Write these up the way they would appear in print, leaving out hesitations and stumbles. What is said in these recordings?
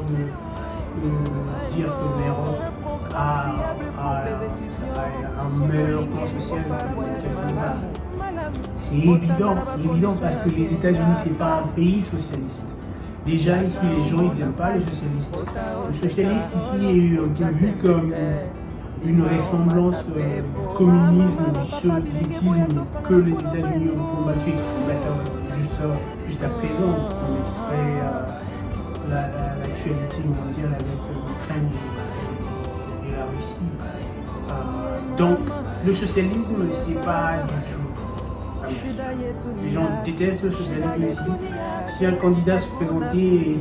me dire que l'Europe a un meilleur plan social que les États-Unis. C'est évident parce que les États-Unis, c'est pas un pays socialiste. Déjà ici, les gens, ils n'aiment pas les socialistes. Le socialiste ici est un peu vu comme une ressemblance du communisme, du soviétisme que les États-Unis ont combattu et qui combattent juste à présent. On serait l'actualité mondiale avec l'Ukraine et la Russie. Donc, le socialisme, c'est pas du tout. Les gens détestent le socialisme ici. Si un candidat se présentait et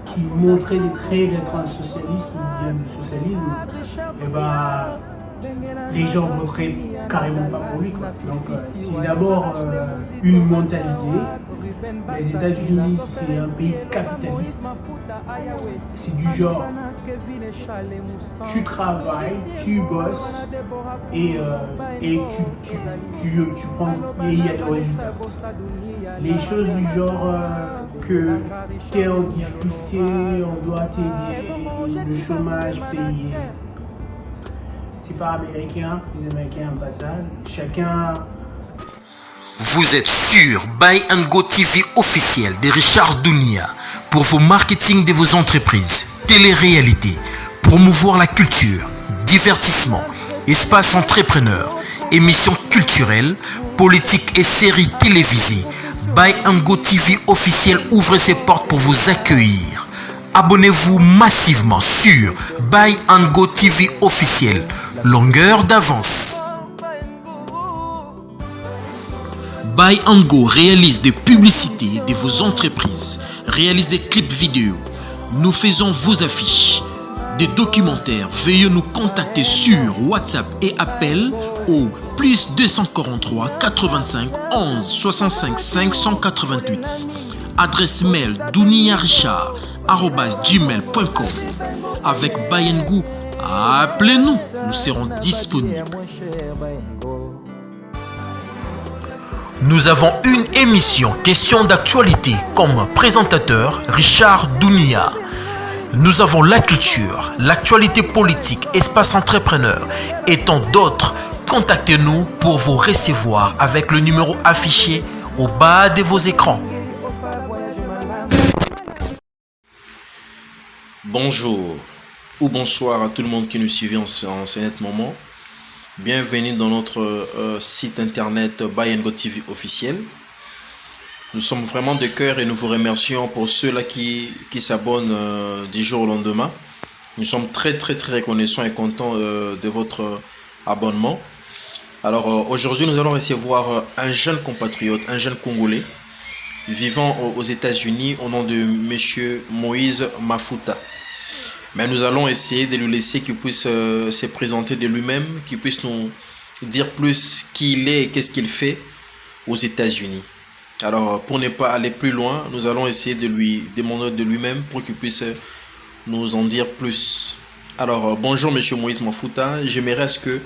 qui montrait des traits d'être un socialiste ou bien du socialisme, eh ben, les gens voteraient carrément pas pour lui, quoi. Donc c'est d'abord une mentalité. Les États-Unis, c'est un pays capitaliste. C'est du genre, tu travailles, tu bosses et tu prends, et il y a des résultats. Les choses du genre que tu es en difficulté, on doit t'aider, le chômage payé. C'est pas américain, les Américains n'aiment pas ça. Chacun. Vous êtes sur Buy and Go TV officiel de Richard Dounia pour vos marketing de vos entreprises, télé-réalité, promouvoir la culture, divertissement, espace entrepreneur, émissions culturelles, politiques et séries télévisées. Buy and Go TV officiel ouvre ses portes pour vous accueillir. Abonnez-vous massivement sur Buy and Go TV officiel. Longueur d'avance. Buy and Go réalise des publicités de vos entreprises, réalise des clips vidéo. Nous faisons vos affiches, des documentaires. Veuillez nous contacter sur WhatsApp et appel au plus 243 85 11 65 588. Adresse mail douniarichard@gmail.com. Avec Buy and Go, appelez-nous, nous serons disponibles. Nous avons une émission question d'actualité comme présentateur Richard Dounia. Nous avons la culture, l'actualité politique, espace entrepreneur et tant d'autres. Contactez-nous pour vous recevoir avec le numéro affiché au bas de vos écrans. Bonjour ou bonsoir à tout le monde qui nous suit en ce net moment. Bienvenue dans notre site internet Buy and Go TV officiel. Nous sommes vraiment de cœur et nous vous remercions pour ceux-là qui s'abonnent du jour au lendemain. Nous sommes très reconnaissants et contents de votre abonnement. Alors aujourd'hui nous allons recevoir un jeune compatriote, un jeune Congolais vivant aux États-Unis au nom de Monsieur Moïse Mafuta. Mais nous allons essayer de lui laisser qu'il puisse se présenter de lui-même, qu'il puisse nous dire plus qui il est et qu'est-ce qu'il fait aux États-Unis. Alors, pour ne pas aller plus loin, nous allons essayer de lui demander de lui-même pour qu'il puisse nous en dire plus. Alors, bonjour Monsieur Moïse Mafuta. J'aimerais que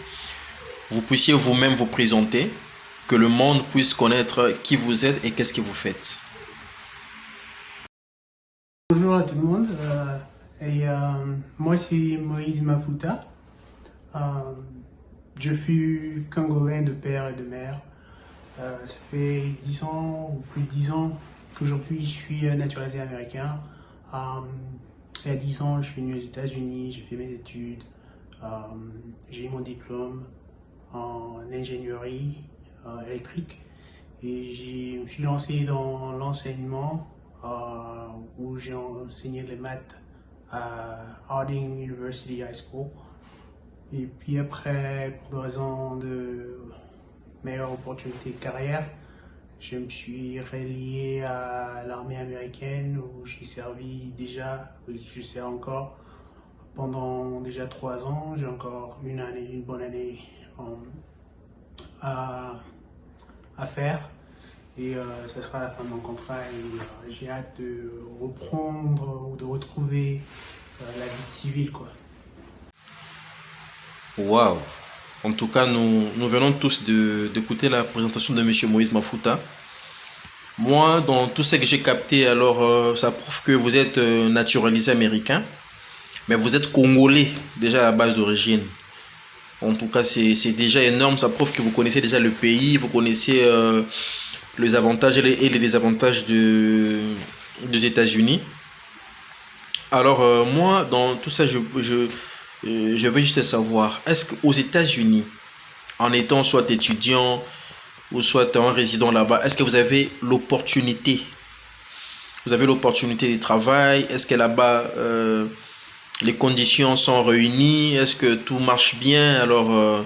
vous puissiez vous-même vous présenter, que le monde puisse connaître qui vous êtes et qu'est-ce que vous faites. Bonjour à tout le monde. Moi, c'est Moïse Mafuta. Je suis congolais de père et de mère. Ça fait 10 ans ou plus de 10 ans qu'aujourd'hui je suis naturalisé américain. Il y a 10 ans, je suis venu aux États-Unis, j'ai fait mes études. J'ai eu mon diplôme en ingénierie électrique et je me suis lancé dans l'enseignement où j'ai enseigné les maths à Harding University High School. Et puis après, pour des raisons de meilleure opportunité de carrière, je me suis relié à l'armée américaine où j'ai servi déjà, je sers encore, pendant déjà 3 ans. J'ai encore une bonne année à faire. Et ça sera la fin de mon contrat et j'ai hâte de reprendre ou de retrouver la vie civile, quoi. Waouh! En tout cas, nous venons tous d'écouter la présentation de M. Moïse Mafuta. Moi, dans tout ce que j'ai capté, alors ça prouve que vous êtes naturalisé américain, mais vous êtes congolais déjà à la base d'origine. En tout cas, c'est déjà énorme. Ça prouve que vous connaissez déjà le pays, vous connaissez les avantages et les désavantages des États-Unis. Alors, moi, dans tout ça, je veux juste savoir, est-ce qu'aux États-Unis, en étant soit étudiant ou soit un résident là-bas, est-ce que vous avez l'opportunité de travail? Est-ce que là-bas, les conditions sont réunies? Est-ce que tout marche bien? Alors,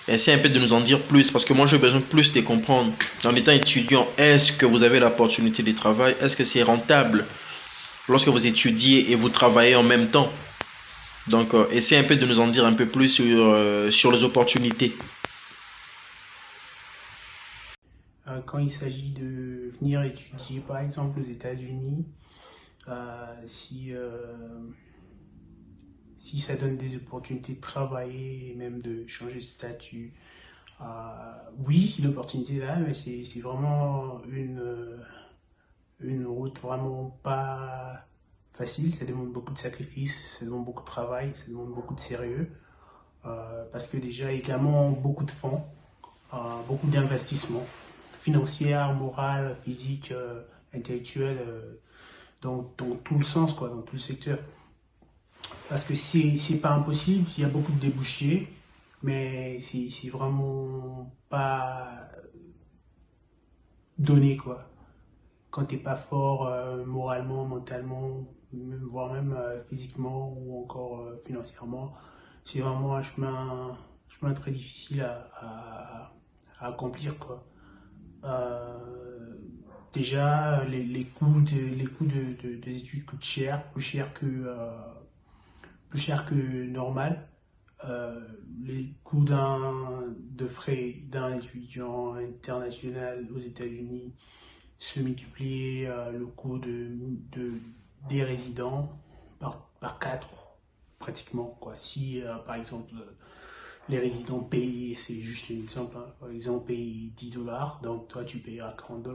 essayez un peu de nous en dire plus, parce que moi, j'ai besoin plus de comprendre. En étant étudiant, est-ce que vous avez l'opportunité de travail? Est-ce que c'est rentable lorsque vous étudiez et vous travaillez en même temps? Donc, essayez un peu de nous en dire un peu plus sur les opportunités. Quand il s'agit de venir étudier, par exemple, aux États-Unis, si, si ça donne des opportunités de travailler et même de changer de statut, oui, l'opportunité est là, mais c'est vraiment une route vraiment pas facile. Ça demande beaucoup de sacrifices, ça demande beaucoup de travail, ça demande beaucoup de sérieux. Parce que déjà également beaucoup de fonds, beaucoup d'investissements financiers, moral, physique, intellectuel, dans tout le sens, quoi, dans tout le secteur. Parce que c'est pas impossible, il y a beaucoup de débouchés, mais c'est vraiment pas donné, quoi. Quand t'es pas fort moralement, mentalement, voire même physiquement ou encore financièrement, c'est vraiment un chemin très difficile à accomplir, quoi. Déjà, les coûts des études coûtent cher, plus cher que normal. Les coûts de frais d'un étudiant international aux États-Unis se multiplient, le coût des résidents par 4 pratiquement, quoi. Si par exemple les résidents payent, c'est juste un exemple, hein, ils ont payé $10, donc toi tu payeras $40.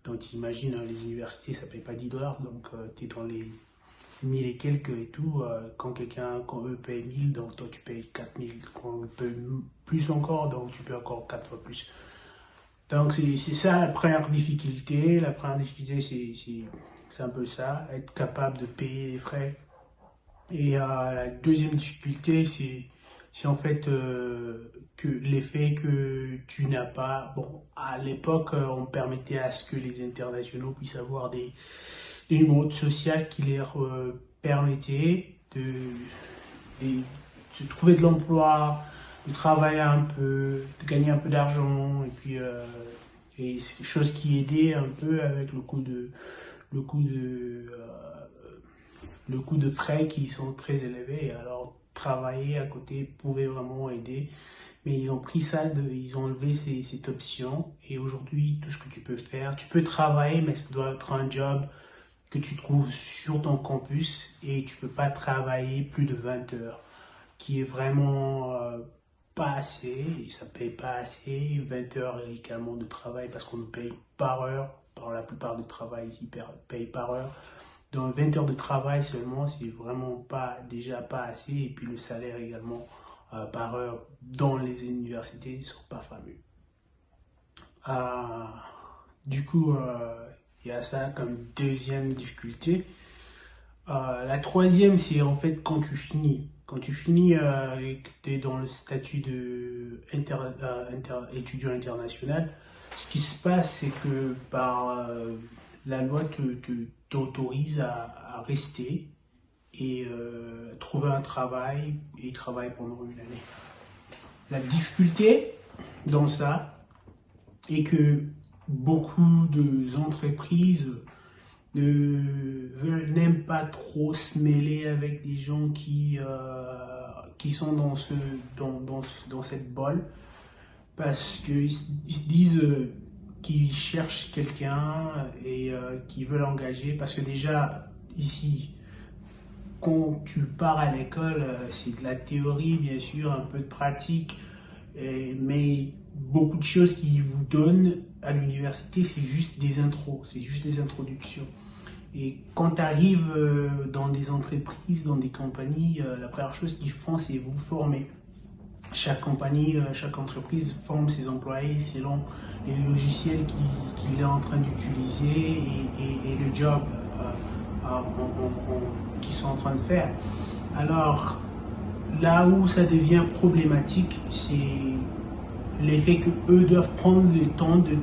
Donc imagine, les universités ça paye pas $10, donc tu es dans les 1000 et quelques et tout. Quand eux payent 1000, donc toi tu payes 4000. Quand eux payent plus encore, donc tu payes encore 4 fois plus. Donc c'est ça la première difficulté. La première difficulté c'est un peu ça, être capable de payer les frais. Et la deuxième difficulté c'est en fait que l'effet que tu n'as pas. Bon, à l'époque on permettait à ce que les internationaux puissent avoir des numéros de social qui leur permettaient de trouver de l'emploi, de travailler un peu, de gagner un peu d'argent, et puis et c'est chose qui aidait un peu avec le coût de le coût de frais qui sont très élevés. Alors travailler à côté pouvait vraiment aider. Mais ils ont pris ça, ils ont enlevé cette option. Et aujourd'hui, tout ce que tu peux faire, tu peux travailler, mais ça doit être un job que tu trouves sur ton campus et tu peux pas travailler plus de 20 heures, qui est vraiment pas assez, et ça paye pas assez. 20 heures également de travail parce qu'on nous paye par heure, par la plupart du travail ici paye par heure. Donc 20 heures de travail seulement, c'est vraiment pas déjà pas assez, et puis le salaire également par heure dans les universités ne sont pas fameux. Euh, du coup, il y a ça comme deuxième difficulté. La troisième, c'est en fait quand tu finis. Quand tu finis et que tu es dans le statut de étudiant international, ce qui se passe, c'est que par la loi t'autorise à rester et trouver un travail et travailler pendant une année. La difficulté dans ça est que beaucoup d'entreprises n'aiment pas trop se mêler avec des gens qui sont dans cette bolle, parce qu'ils se disent qu'ils cherchent quelqu'un et qu'ils veulent engager, parce que déjà ici quand tu pars à l'école, c'est de la théorie bien sûr, un peu de pratique, mais beaucoup de choses qu'ils vous donnent à l'université, c'est juste des intros, c'est juste des introductions. Et quand tu arrives dans des entreprises, dans des compagnies, la première chose qu'ils font, c'est vous former. Chaque compagnie, chaque entreprise forme ses employés selon les logiciels qu'il est en train d'utiliser et le job qu'ils sont en train de faire. Alors, là où ça devient problématique, c'est l'effet que eux doivent prendre le temps de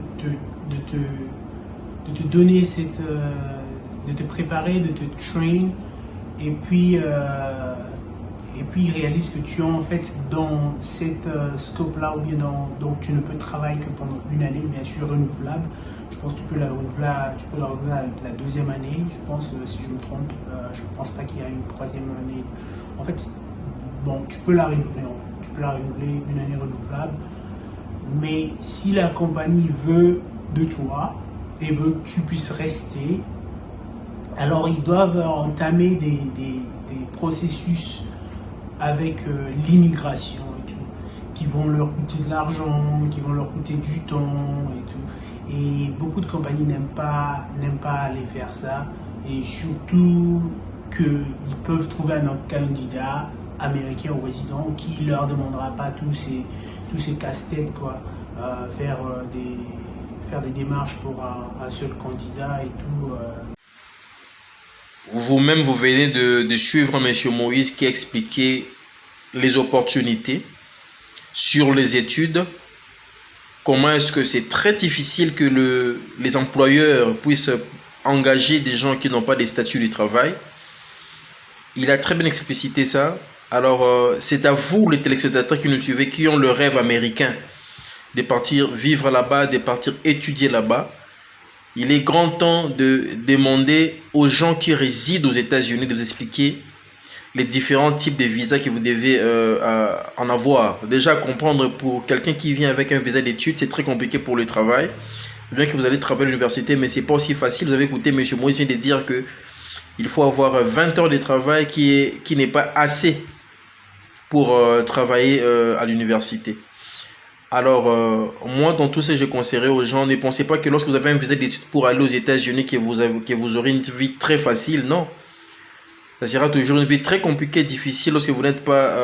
te donner de te préparer, de te train, et puis ils réalisent que tu es en fait dans cette scope-là, ou bien donc tu ne peux travailler que pendant une année, bien sûr renouvelable. Je pense que tu peux la renouveler la deuxième année, je pense, si je me trompe. Je ne pense pas qu'il y a une troisième année. En fait, bon, tu peux la renouveler en fait. Tu peux la renouveler une année renouvelable. Mais si la compagnie veut de toi et veut que tu puisses rester, alors ils doivent entamer des processus avec l'immigration et tout, qui vont leur coûter de l'argent, qui vont leur coûter du temps et tout. Et beaucoup de compagnies n'aiment pas aller faire ça. Et surtout qu'ils peuvent trouver un autre candidat américain ou résident qui leur demandera pas tous ces casse-têtes, quoi, faire des démarches pour un seul candidat et tout. Vous-même, vous venez de suivre M. Moïse qui a expliqué les opportunités sur les études. Comment est-ce que c'est très difficile que les employeurs puissent engager des gens qui n'ont pas des statuts du travail. Il a très bien explicité ça. Alors, c'est à vous, les téléspectateurs qui nous suivez, qui ont le rêve américain de partir vivre là-bas, de partir étudier là-bas. Il est grand temps de demander aux gens qui résident aux États-Unis de vous expliquer les différents types de visas que vous devez en avoir. Déjà, comprendre pour quelqu'un qui vient avec un visa d'études, c'est très compliqué pour le travail. Bien que vous allez travailler à l'université, mais c'est pas aussi facile. Vous avez écouté, M. Moïse vient de dire que il faut avoir 20 heures de travail qui n'est pas assez pour travailler à l'université. Alors, moi, dans tout ça, je conseillerais aux gens, ne pensez pas que lorsque vous avez un visa d'études pour aller aux États-Unis, que vous aurez une vie très facile. Non. Ça sera toujours une vie très compliquée, difficile lorsque vous n'êtes pas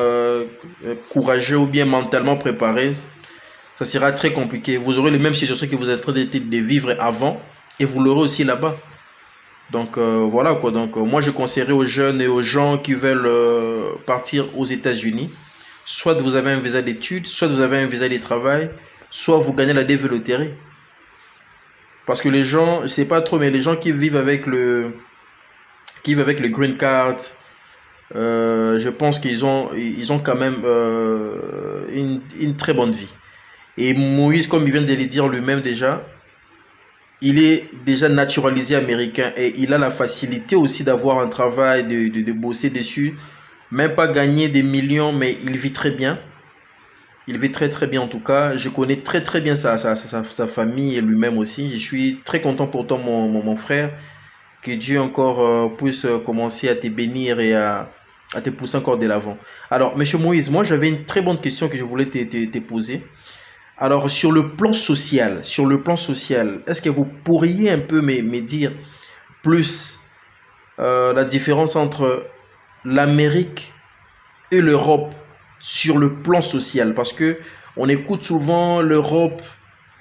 courageux ou bien mentalement préparé. Ça sera très compliqué. Vous aurez les mêmes situations que vous êtes en train de vivre avant et vous l'aurez aussi là-bas. Donc, voilà quoi. Donc, moi, je conseillerais aux jeunes et aux gens qui veulent partir aux États-Unis. Soit vous avez un visa d'études, soit vous avez un visa de travail, soit vous gagnez la DV loterie. Parce que les gens, je sais pas trop, mais les gens qui vivent avec le green card, je pense qu'ils ont quand même une très bonne vie. Et Moïse, comme il vient de le dire lui-même déjà, il est déjà naturalisé américain et il a la facilité aussi d'avoir un travail, de bosser dessus. Même pas gagner des millions, mais il vit très bien. Il vit très très bien en tout cas. Je connais très très bien sa famille et lui-même aussi. Je suis très content pour toi, mon frère. Que Dieu encore puisse commencer à te bénir et à te pousser encore de l'avant. Alors, Monsieur Moïse, moi j'avais une très bonne question que je voulais te poser. Alors, sur le plan social, est-ce que vous pourriez un peu me dire plus la différence entre l'Amérique et l'Europe sur le plan social? Parce que on écoute souvent l'Europe,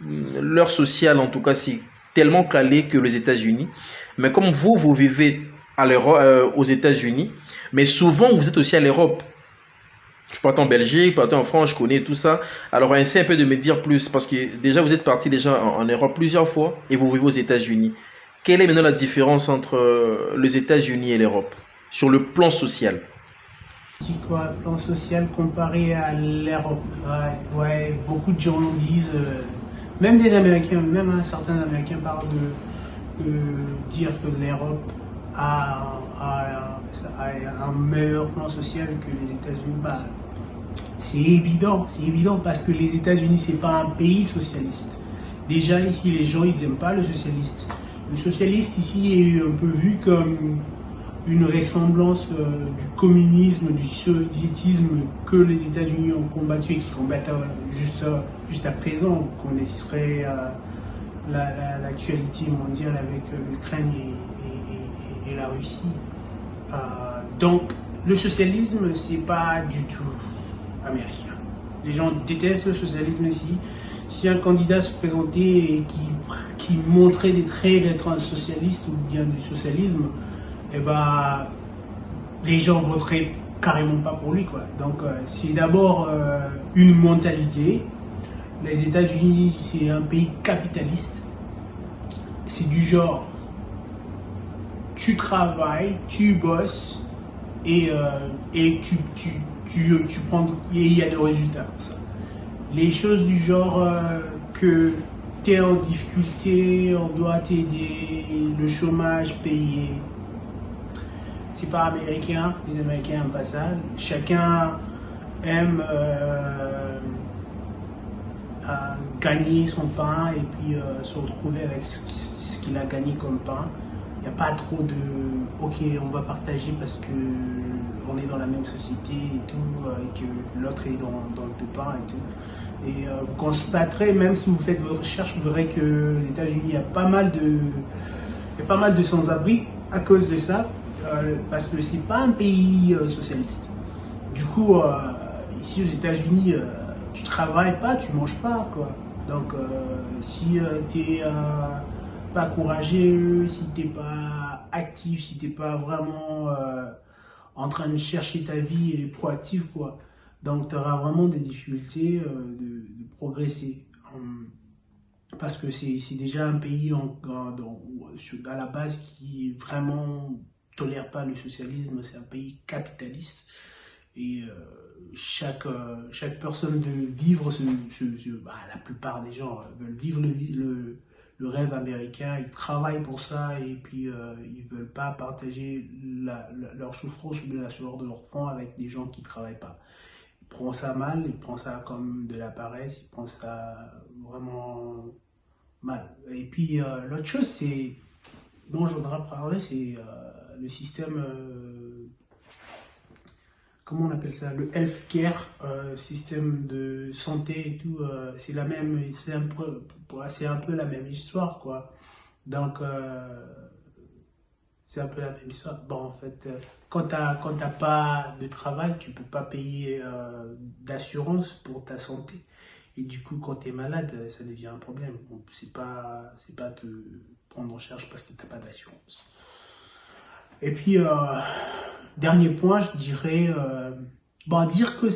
leur social en tout cas, c'est tellement calé que les États-Unis. Mais comme vous vivez aux États-Unis, mais souvent vous êtes aussi à l'Europe. Je partais en Belgique, je partais en France, je connais tout ça. Alors essaie un peu de me dire plus, parce que déjà vous êtes parti déjà en Europe plusieurs fois et vous vivez aux États-Unis. Quelle est maintenant la différence entre les États-Unis et l'Europe sur le plan social? Quoi, plan social comparé à l'Europe. Ouais, beaucoup de gens disent, même des Américains, même certains Américains parlent de dire que l'Europe a un meilleur plan social que les États-Unis. Bah, c'est évident parce que les États-Unis, c'est pas un pays socialiste. Déjà ici, les gens, ils aiment pas le socialiste. Le socialiste ici est un peu vu comme une ressemblance du communisme, du soviétisme que les États-Unis ont combattu et qui combattent juste à présent. Vous connaisserez l'actualité mondiale avec l'Ukraine et la Russie. Donc, le socialisme, c'est pas du tout américain. Les gens détestent le socialisme ici. Si un candidat se présentait et qui montrait des traits d'être un socialiste ou bien du socialisme, eh ben, les gens voteraient carrément pas pour lui, quoi. Donc, c'est d'abord une mentalité. Les États-Unis, c'est un pays capitaliste. C'est du genre, tu travailles, tu bosses et tu prends, et il y a des résultats pour ça. Les choses du genre que tu es en difficulté, on doit t'aider, le chômage payé, c'est pas américain, les Américains n'aiment pas ça. Chacun aime gagner son pain et puis se retrouver avec ce qu'il a gagné comme pain. Il n'y a pas trop de ok, on va partager parce que on est dans la même société et tout, et que l'autre est dans le pépin et tout. Et vous constaterez, même si vous faites vos recherches, vous verrez que les États-Unis, il y a pas mal de sans-abri à cause de ça, parce que c'est pas un pays socialiste. Du coup, ici aux États-Unis, tu travailles pas, tu manges pas, quoi. Donc, si t'es pas courageux, si t'es pas actif, si t'es pas vraiment en train de chercher ta vie et proactif, quoi. Donc, tu auras vraiment des difficultés de progresser. Parce que c'est déjà un pays à la base qui vraiment tolère pas le socialisme. C'est un pays capitaliste. Et chaque personne veut vivre la plupart des gens veulent vivre le rêve américain, ils travaillent pour ça et puis ils veulent pas partager leur souffrance ou bien la souffrance de leur enfant avec des gens qui travaillent pas. Ils prennent ça mal, ils prennent ça comme de la paresse, ils prennent ça vraiment mal. Et puis l'autre chose dont je voudrais parler, c'est le système, comment on appelle ça, le healthcare, système de santé et tout, c'est un peu la même histoire, quoi. Donc, c'est un peu la même histoire. Bon, en fait, quand t'as pas de travail, tu peux pas payer d'assurance pour ta santé. Et du coup, quand tu es malade, ça devient un problème. Bon, c'est pas te prendre en charge parce que t'as pas d'assurance. Et puis, dernier point, je dirais, dire que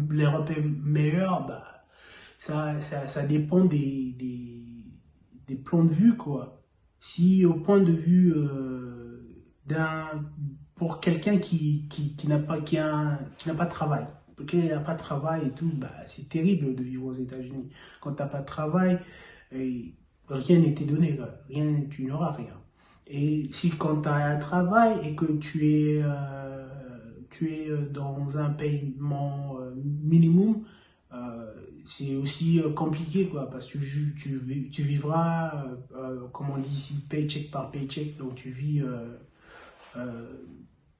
l'Europe est meilleure, ça dépend des points de vue, quoi. Si au point de vue pour quelqu'un qui n'a pas de travail, quelqu'un qui n'a pas de travail et tout, c'est terrible de vivre aux États-Unis. Quand tu n'as pas de travail, rien n'est donné, quoi. Tu n'auras rien. Et si quand tu as un travail et que tu es dans un paiement minimum, c'est aussi compliqué, quoi, parce que tu vivras, comme on dit ici, paycheck par paycheck, donc tu vis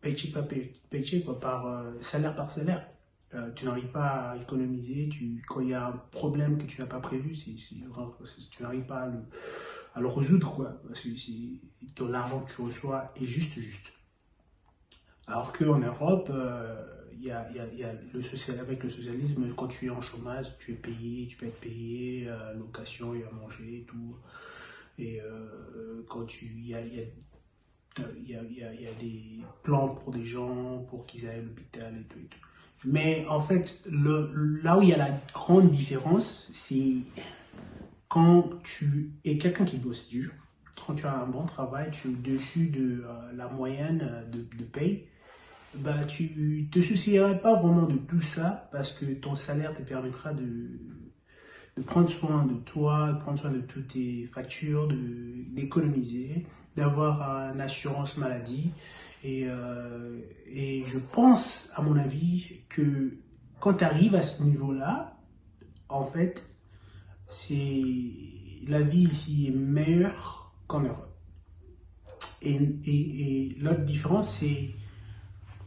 paycheck par paycheck, quoi, par salaire par salaire. Tu n'arrives pas à économiser, quand il y a un problème que tu n'as pas prévu, tu n'arrives pas à le résoudre, quoi, parce que ton argent que tu reçois est juste. Alors qu'en Europe, avec le socialisme, quand tu es en chômage, tu peux être payé, location et à manger et tout. Et il y a des plans pour des gens, pour qu'ils aillent à l'hôpital et tout. Mais en fait, là où il y a la grande différence, c'est quand tu es quelqu'un qui bosse dur, quand tu as un bon travail, tu es au-dessus de la moyenne de paye, tu te soucierais pas vraiment de tout ça parce que ton salaire te permettra de prendre soin de toi, de prendre soin de toutes tes factures, d'économiser, d'avoir une assurance maladie. Et je pense, à mon avis, que quand tu arrives à ce niveau-là, en fait, la vie ici est meilleure qu'en Europe. Et l'autre différence, c'est,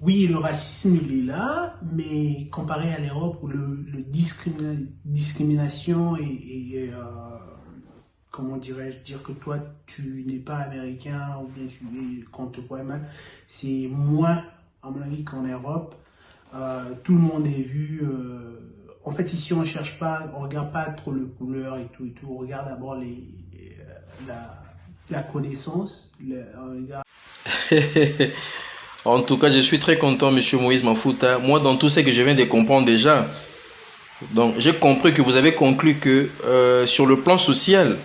oui, le racisme, il est là, mais comparé à l'Europe où le discrimination comment dirais-je, dire que toi, tu n'es pas américain ou bien qu'on te voit mal, c'est moins, à mon avis, qu'en Europe. Tout le monde est vu. En fait, ici, on cherche pas, on regarde pas trop le couleur et tout. On regarde d'abord la connaissance. On regarde... En tout cas, je suis très content, Monsieur Moïse Mafouta. Moi, dans tout ce que je viens de comprendre déjà, donc j'ai compris que vous avez conclu que sur le plan social,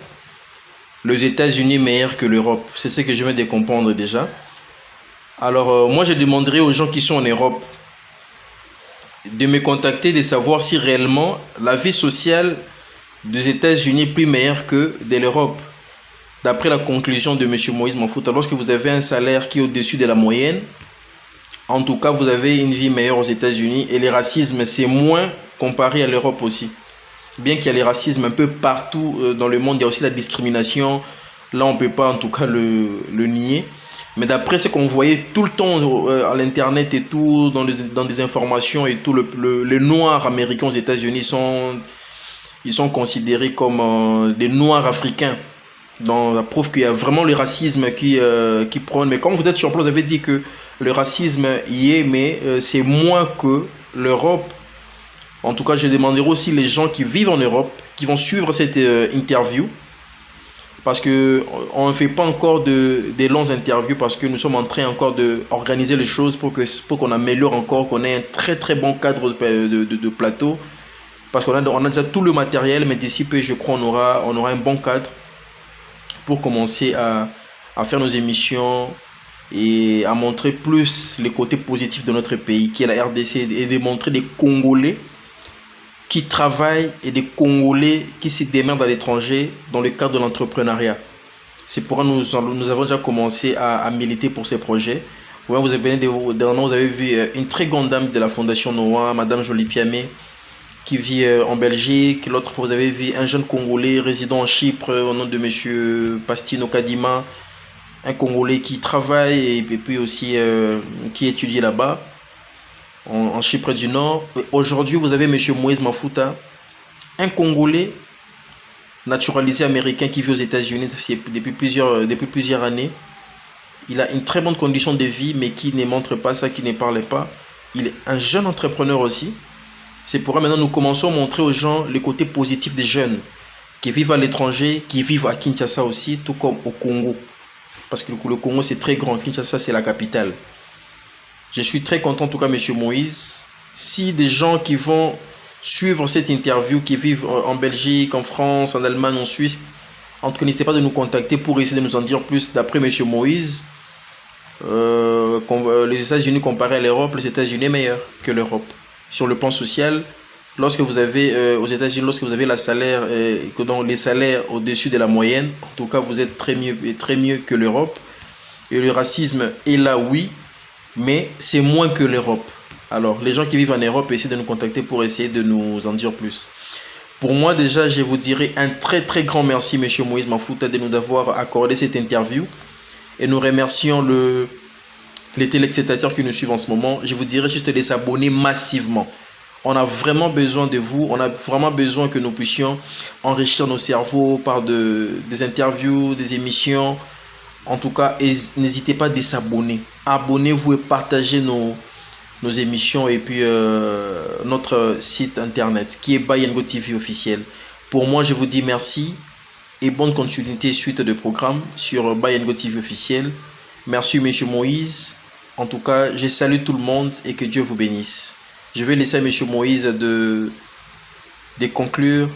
les États-Unis meilleurs que l'Europe. C'est ce que je viens de comprendre déjà. Alors, moi, je demanderai aux gens qui sont en Europe de me contacter, de savoir si réellement la vie sociale des États-Unis est plus meilleure que de l'Europe. D'après la conclusion de M. Moïse Mafouta, lorsque vous avez un salaire qui est au-dessus de la moyenne, en tout cas, vous avez une vie meilleure aux États-Unis et le racisme, c'est moins comparé à l'Europe aussi. Bien qu'il y ait le racisme un peu partout dans le monde, il y a aussi la discrimination. Là, on ne peut pas en tout cas le nier. Mais d'après ce qu'on voyait tout le temps à l'internet et tout, dans des informations et tout, les Noirs américains aux États-Unis ils sont considérés comme des Noirs africains. Donc, la preuve qu'il y a vraiment le racisme qui prône. Mais comme vous êtes sur place, vous avez dit que le racisme y est, mais c'est moins que l'Europe. En tout cas, je demanderai aussi les gens qui vivent en Europe, qui vont suivre cette interview. Parce qu'on ne fait pas encore des longues interviews parce que nous sommes en train encore d'organiser les choses pour qu'on améliore encore, qu'on ait un très très bon cadre de plateau. Parce qu'on a déjà tout le matériel, mais d'ici peu, je crois, on aura un bon cadre pour commencer à faire nos émissions et à montrer plus les côtés positifs de notre pays, qui est la RDC, et de montrer des Congolais qui travaillent et des Congolais qui se démerdent à l'étranger dans le cadre de l'entrepreneuriat. C'est pourquoi nous avons déjà commencé à militer pour ces projets. Vous avez vu une très grande dame de la Fondation Noah, Madame Jolie Piamé, qui vit en Belgique. L'autre fois, vous avez vu un jeune Congolais résident en Chypre au nom de Monsieur Pastino Kadima, un Congolais qui travaille et puis aussi qui étudie là-bas, en Chypre du Nord. Aujourd'hui, vous avez M. Moïse Mafouta, un Congolais naturalisé américain qui vit aux États-Unis depuis plusieurs années. Il a une très bonne condition de vie, mais qui ne montre pas ça, qui ne parle pas. Il est un jeune entrepreneur aussi. C'est pourquoi maintenant nous commençons à montrer aux gens les côtés positifs des jeunes qui vivent à l'étranger, qui vivent à Kinshasa aussi, tout comme au Congo. Parce que le Congo, c'est très grand. Kinshasa, c'est la capitale. Je suis très content, en tout cas, M. Moïse. Si des gens qui vont suivre cette interview, qui vivent en Belgique, en France, en Allemagne, en Suisse, en tout cas, n'hésitez pas de nous contacter pour essayer de nous en dire plus. D'après M. Moïse, les États-Unis comparés à l'Europe, les États-Unis sont meilleurs que l'Europe. Sur le plan social, lorsque vous avez aux États-Unis, lorsque vous avez les salaires au-dessus de la moyenne, en tout cas, vous êtes très mieux que l'Europe. Et le racisme est là, oui, mais c'est moins que l'Europe. Alors, les gens qui vivent en Europe, essayez de nous contacter pour essayer de nous en dire plus. Pour moi, déjà, je vous dirais un très très grand merci, M. Moïse Mafouta, de nous avoir accordé cette interview. Et nous remercions les téléspectateurs qui nous suivent en ce moment. Je vous dirais juste de s'abonner massivement. On a vraiment besoin de vous. On a vraiment besoin que nous puissions enrichir nos cerveaux par des interviews, des émissions. En tout cas, n'hésitez pas à s'abonner. Abonnez-vous et partagez nos émissions et puis notre site internet qui est Bayengo TV officiel. Pour moi, je vous dis merci et bonne continuité suite de programme sur Bayengo TV officiel. Merci M. Moïse. En tout cas, je salue tout le monde et que Dieu vous bénisse. Je vais laisser à M. Moïse de conclure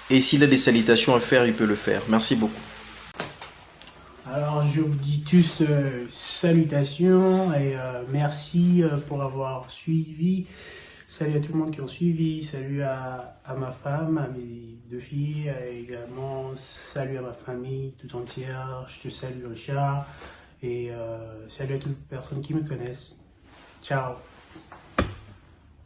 et s'il a des salutations à faire, il peut le faire. Merci beaucoup. Alors, je vous dis tous salutations et merci pour avoir suivi. Salut à tout le monde qui ont suivi. Salut à ma femme, à mes 2 filles également. Salut à ma famille tout entière. Je te salue, Richard. Et salut à toutes les personnes qui me connaissent. Ciao.